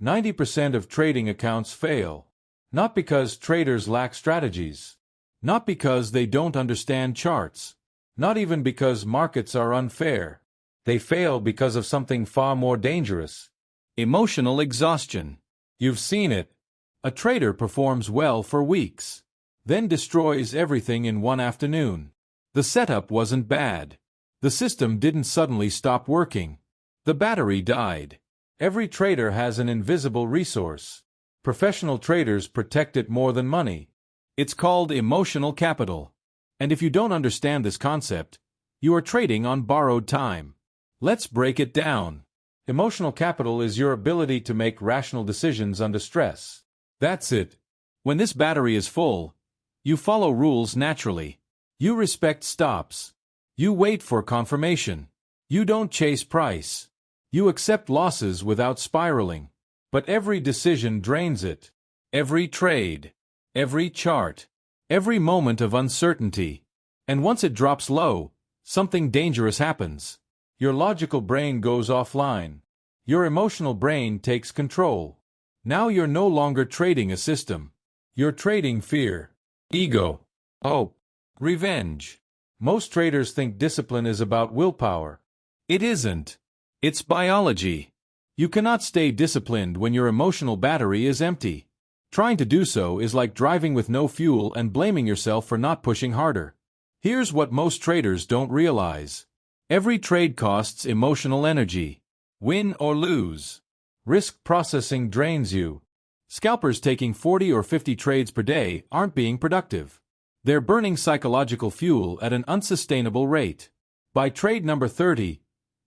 90% of trading accounts fail. Not because traders lack strategies. Not because they don't understand charts. Not even because markets are unfair. They fail because of something far more dangerous. Emotional exhaustion. You've seen it. A trader performs well for weeks, then destroys everything in one afternoon. The setup wasn't bad. The system didn't suddenly stop working. The battery died. Every trader has an invisible resource. Professional traders protect it more than money. It's called emotional capital. And if you don't understand this concept, you are trading on borrowed time. Let's break it down. Emotional capital is your ability to make rational decisions under stress. That's it. When this battery is full, you follow rules naturally. You respect stops. You wait for confirmation. You don't chase price. You accept losses without spiraling. But every decision drains it. Every trade. Every chart. Every moment of uncertainty. And once it drops low, something dangerous happens. Your logical brain goes offline. Your emotional brain takes control. Now you're no longer trading a system. You're trading fear, ego, hope, revenge. Most traders think discipline is about willpower. It isn't. It's biology. You cannot stay disciplined when your emotional battery is empty. Trying to do so is like driving with no fuel and blaming yourself for not pushing harder. Here's what most traders don't realize. Every trade costs emotional energy. Win or lose. Risk processing drains you. Scalpers taking 40 or 50 trades per day aren't being productive. They're burning psychological fuel at an unsustainable rate. By trade number 30,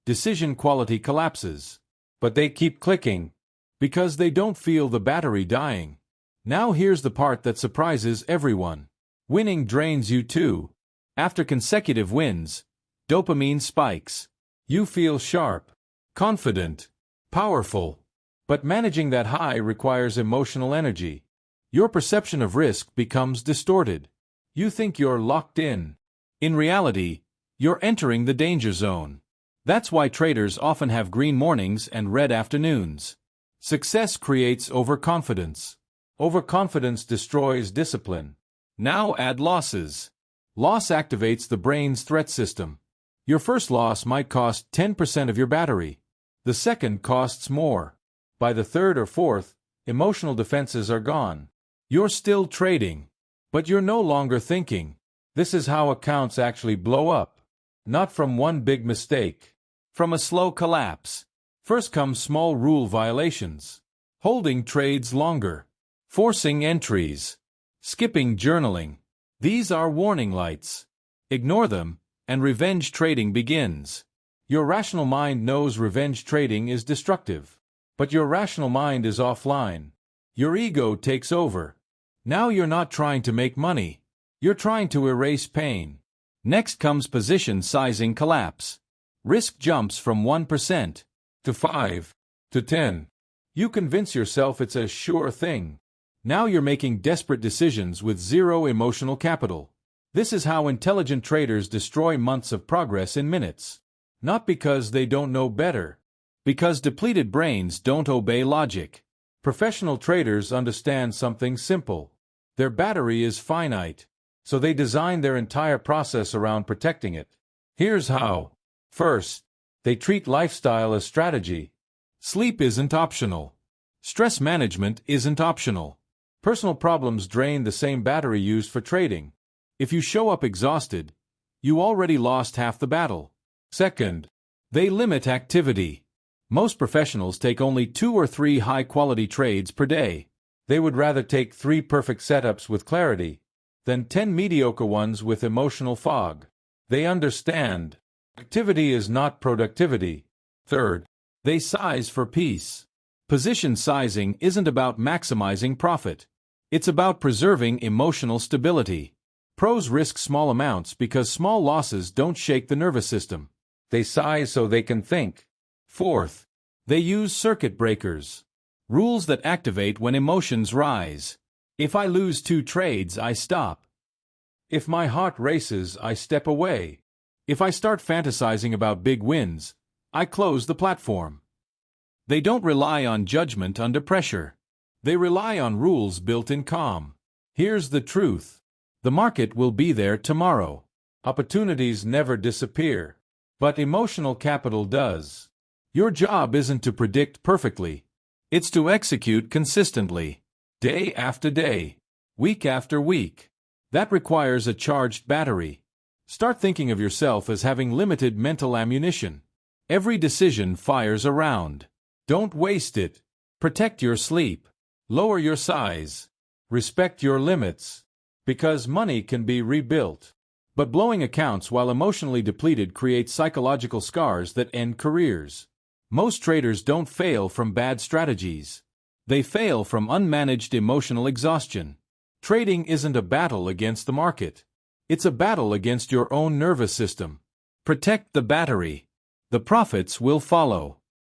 decision quality collapses. But they keep clicking because they don't feel the battery dying. Now here's the part that surprises everyone. Winning drains you too. After consecutive wins, dopamine spikes. You feel sharp, confident, powerful. But managing that high requires emotional energy. Your perception of risk becomes distorted. You think you're locked in. In reality, you're entering the danger zone. That's why traders often have green mornings and red afternoons. Success creates overconfidence. Overconfidence destroys discipline. Now add losses. Loss activates the brain's threat system. Your first loss might cost 10% of your battery. The second costs more. By the third or fourth, emotional defenses are gone. You're still trading, but you're no longer thinking. This is how accounts actually blow up. Not from one big mistake. From a slow collapse. First come small rule violations. Holding trades longer. Forcing entries. Skipping journaling. These are warning lights. Ignore them, and revenge trading begins. Your rational mind knows revenge trading is destructive. But your rational mind is offline. Your ego takes over. Now you're not trying to make money. You're trying to erase pain. Next comes position sizing collapse. Risk jumps from 1% to 5 to 10. You convince yourself it's a sure thing. Now you're making desperate decisions with zero emotional capital. This is how intelligent traders destroy months of progress in minutes. Not because they don't know better. Because depleted brains don't obey logic. Professional traders understand something simple. Their battery is finite, so they design their entire process around protecting it. Here's how. First, they treat lifestyle as strategy. Sleep isn't optional. Stress management isn't optional. Personal problems drain the same battery used for trading. If you show up exhausted, you already lost half the battle. Second, they limit activity. Most professionals take only 2 or 3 high-quality trades per day. They would rather take 3 perfect setups with clarity than 10 mediocre ones with emotional fog. They understand. Activity is not productivity. Third, they size for peace. Position sizing isn't about maximizing profit. It's about preserving emotional stability. Pros risk small amounts because small losses don't shake the nervous system. They size so they can think. Fourth, they use circuit breakers. Rules that activate when emotions rise. If I lose 2 trades, I stop. If my heart races, I step away. If I start fantasizing about big wins, I close the platform. They don't rely on judgment under pressure. They rely on rules built in calm. Here's the truth. The market will be there tomorrow. Opportunities never disappear. But emotional capital does. Your job isn't to predict perfectly. It's to execute consistently. Day after day. Week after week. That requires a charged battery. Start thinking of yourself as having limited mental ammunition. Every decision fires a round. Don't waste it. Protect your sleep. Lower your size. Respect your limits. Because money can be rebuilt. But blowing accounts while emotionally depleted creates psychological scars that end careers. Most traders don't fail from bad strategies. They fail from unmanaged emotional exhaustion. Trading isn't a battle against the market. It's a battle against your own nervous system. Protect the battery. The profits will follow.